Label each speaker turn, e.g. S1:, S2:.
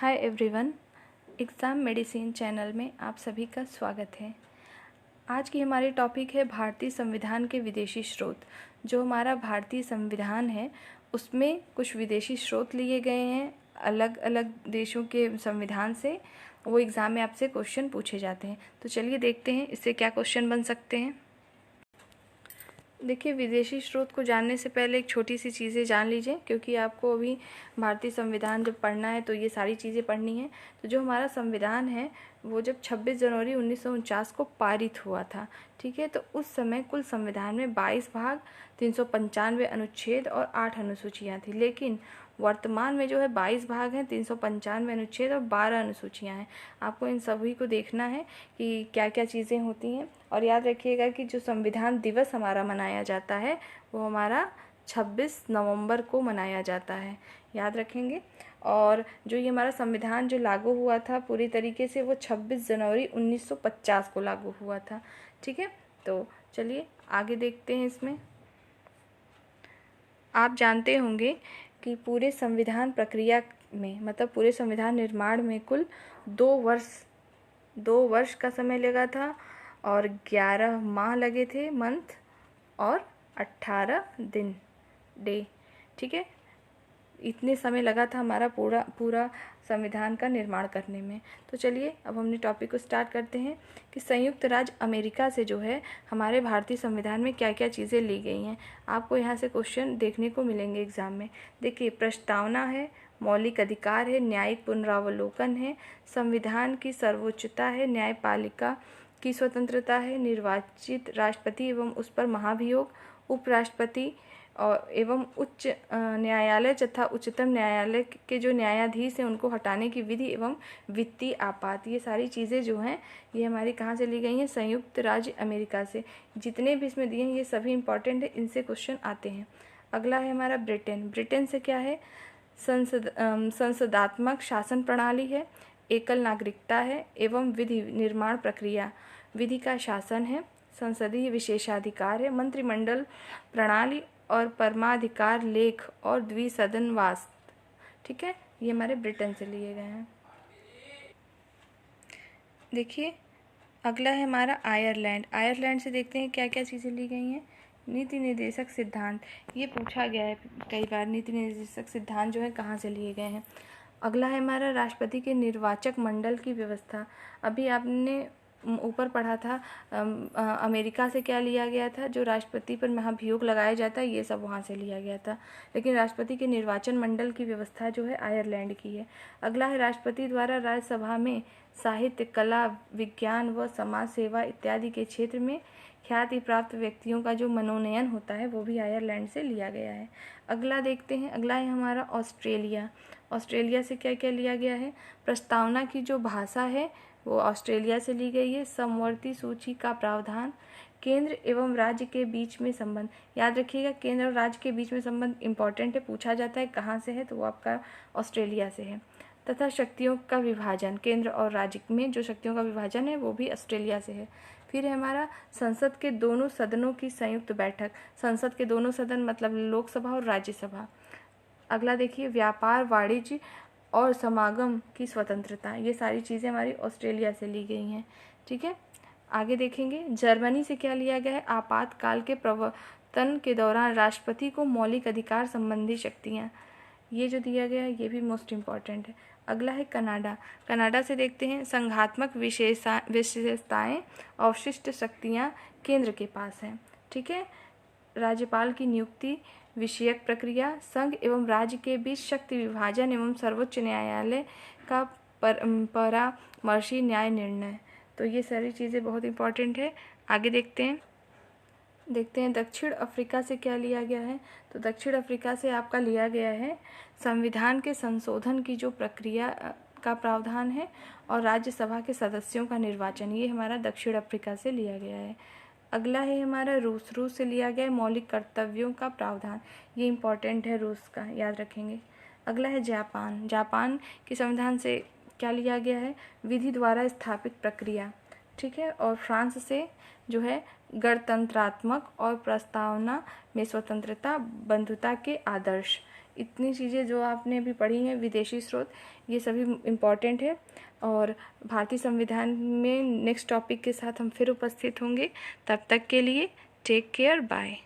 S1: Hi everyone, exam medicine channel में आप सभी का स्वागत है। आज की हमारी टॉपिक है भारतीय संविधान के विदेशी स्रोत। जो हमारा भारतीय संविधान है उसमें कुछ विदेशी स्रोत लिए गए हैं अलग अलग देशों के संविधान से। वो एग्ज़ाम में आपसे क्वेश्चन पूछे जाते हैं। तो चलिए देखते हैं इससे क्या क्वेश्चन बन सकते हैं। देखिए, विदेशी स्रोत को जानने से पहले एक छोटी सी चीज़ें जान लीजिए, क्योंकि आपको अभी भारतीय संविधान जब पढ़ना है तो ये सारी चीज़ें पढ़नी है। तो जो हमारा संविधान है वो जब 26 जनवरी 1949 को पारित हुआ था, ठीक है। तो उस समय कुल संविधान में 22 भाग, 395 अनुच्छेद और 8 अनुसूचियाँ थी। लेकिन वर्तमान में जो है 22 भाग हैं, 395 अनुच्छेद और 12 अनुसूचियाँ हैं। आपको इन सभी को देखना है कि क्या क्या चीज़ें होती हैं। और याद रखिएगा कि जो संविधान दिवस हमारा मनाया जाता है वो हमारा 26 नवंबर को मनाया जाता है, याद रखेंगे। और जो ये हमारा संविधान जो लागू हुआ था पूरी तरीके से वो 26 जनवरी 1950 को लागू हुआ था, ठीक है। तो चलिए आगे देखते हैं। इसमें आप जानते होंगे कि पूरे संविधान प्रक्रिया में, मतलब पूरे संविधान निर्माण में कुल 2 वर्ष का समय लगा था और 11 माह लगे थे, मंथ, और 18 दिन, डे, ठीक है। इतने समय लगा था हमारा पूरा संविधान का निर्माण करने में। तो चलिए अब हमने टॉपिक को स्टार्ट करते हैं कि संयुक्त राज्य अमेरिका से जो है हमारे भारतीय संविधान में क्या क्या चीज़ें ली गई हैं। आपको यहाँ से क्वेश्चन देखने को मिलेंगे एग्जाम में। देखिए, प्रस्तावना है, मौलिक अधिकार है, न्यायिक पुनरावलोकन है, संविधान की सर्वोच्चता है, न्यायपालिका की स्वतंत्रता है, निर्वाचित राष्ट्रपति एवं उस पर महाभियोग, उपराष्ट्रपति और एवं उच्च न्यायालय तथा उच्चतम न्यायालय के जो न्यायाधीश हैं उनको हटाने की विधि एवं वित्तीय आपात, ये सारी चीज़ें जो हैं ये हमारी कहाँ से ली गई हैं? संयुक्त राज्य अमेरिका से। जितने भी इसमें दिए हैं ये सभी इंपॉर्टेंट है, इनसे क्वेश्चन आते हैं। अगला है हमारा ब्रिटेन। ब्रिटेन से क्या है? संसदात्मक शासन प्रणाली है, एकल नागरिकता है एवं विधि निर्माण प्रक्रिया, विधि का शासन है, संसदीय विशेषाधिकार है, मंत्रिमंडल प्रणाली और परमाधिकार लेख और द्विसदनवास, ठीक है। ये हमारे ब्रिटेन से लिए गए हैं। देखिए, अगला है हमारा आयरलैंड। आयरलैंड से देखते हैं क्या क्या चीज़ें ली गई हैं। नीति निर्देशक सिद्धांत, ये पूछा गया है कई बार, नीति निर्देशक सिद्धांत जो है कहाँ से लिए गए हैं। अगला है हमारा राष्ट्रपति के निर्वाचक मंडल की व्यवस्था। अभी आपने ऊपर पढ़ा था अमेरिका से क्या लिया गया था, जो राष्ट्रपति पर महाभियोग लगाया जाता है ये सब वहाँ से लिया गया था। लेकिन राष्ट्रपति के निर्वाचन मंडल की व्यवस्था जो है आयरलैंड की है। अगला है राष्ट्रपति द्वारा राज्यसभा में साहित्य, कला, विज्ञान व समाज सेवा इत्यादि के क्षेत्र में ख्याति प्राप्त व्यक्तियों का जो मनोनयन होता है वो भी आयरलैंड से लिया गया है। अगला देखते हैं, अगला है हमारा ऑस्ट्रेलिया। ऑस्ट्रेलिया से क्या क्या लिया गया है? प्रस्तावना की जो भाषा है वो ऑस्ट्रेलिया से ली गई है। समवर्ती सूची का प्रावधान, केंद्र एवं राज्य के बीच में संबंध, याद रखिएगा केंद्र और राज्य के बीच में संबंध इंपॉर्टेंट है, पूछा जाता है कहाँ से है तो वो आपका ऑस्ट्रेलिया से है। तथा शक्तियों का विभाजन, केंद्र और राज्य में जो शक्तियों का विभाजन है वो भी ऑस्ट्रेलिया से है। फिर है हमारा संसद के दोनों सदनों की संयुक्त बैठक। संसद के दोनों सदन मतलब लोकसभा और राज्यसभा। अगला देखिए, व्यापार, वाणिज्य और समागम की स्वतंत्रता, ये सारी चीज़ें हमारी ऑस्ट्रेलिया से ली गई हैं, ठीक है। आगे देखेंगे, जर्मनी से क्या लिया गया है? आपातकाल के प्रवर्तन के दौरान राष्ट्रपति को मौलिक अधिकार संबंधी शक्तियाँ, ये जो दिया गया है ये भी मोस्ट इम्पॉर्टेंट है। अगला है कनाडा। कनाडा से देखते हैं, संघात्मक विशेषताएं, अवशिष्ट शक्तियाँ केंद्र के पास हैं, ठीक है। राज्यपाल की नियुक्ति विषयक प्रक्रिया, संघ एवं राज्य के बीच शक्ति विभाजन एवं सर्वोच्च न्यायालय का परामर्शी न्याय निर्णय, तो ये सारी चीज़ें बहुत इंपॉर्टेंट है। आगे देखते हैं दक्षिण अफ्रीका से क्या लिया गया है। तो दक्षिण अफ्रीका से आपका लिया गया है संविधान के संशोधन की जो प्रक्रिया का प्रावधान है और राज्यसभा के सदस्यों का निर्वाचन, ये हमारा दक्षिण अफ्रीका से लिया गया है। अगला है हमारा रूस। रूस से लिया गया है मौलिक कर्तव्यों का प्रावधान, ये इंपॉर्टेंट है रूस का, याद रखेंगे। अगला है जापान। जापान के संविधान से क्या लिया गया है? विधि द्वारा स्थापित प्रक्रिया, ठीक है। और फ्रांस से जो है गणतंत्रात्मक और प्रस्तावना में स्वतंत्रता, बंधुता के आदर्श, इतनी चीज़ें जो आपने अभी पढ़ी हैं, विदेशी स्रोत, ये सभी इम्पॉर्टेंट है। और भारतीय संविधान में नेक्स्ट टॉपिक के साथ हम फिर उपस्थित होंगे। तब तक के लिए टेक केयर, बाय।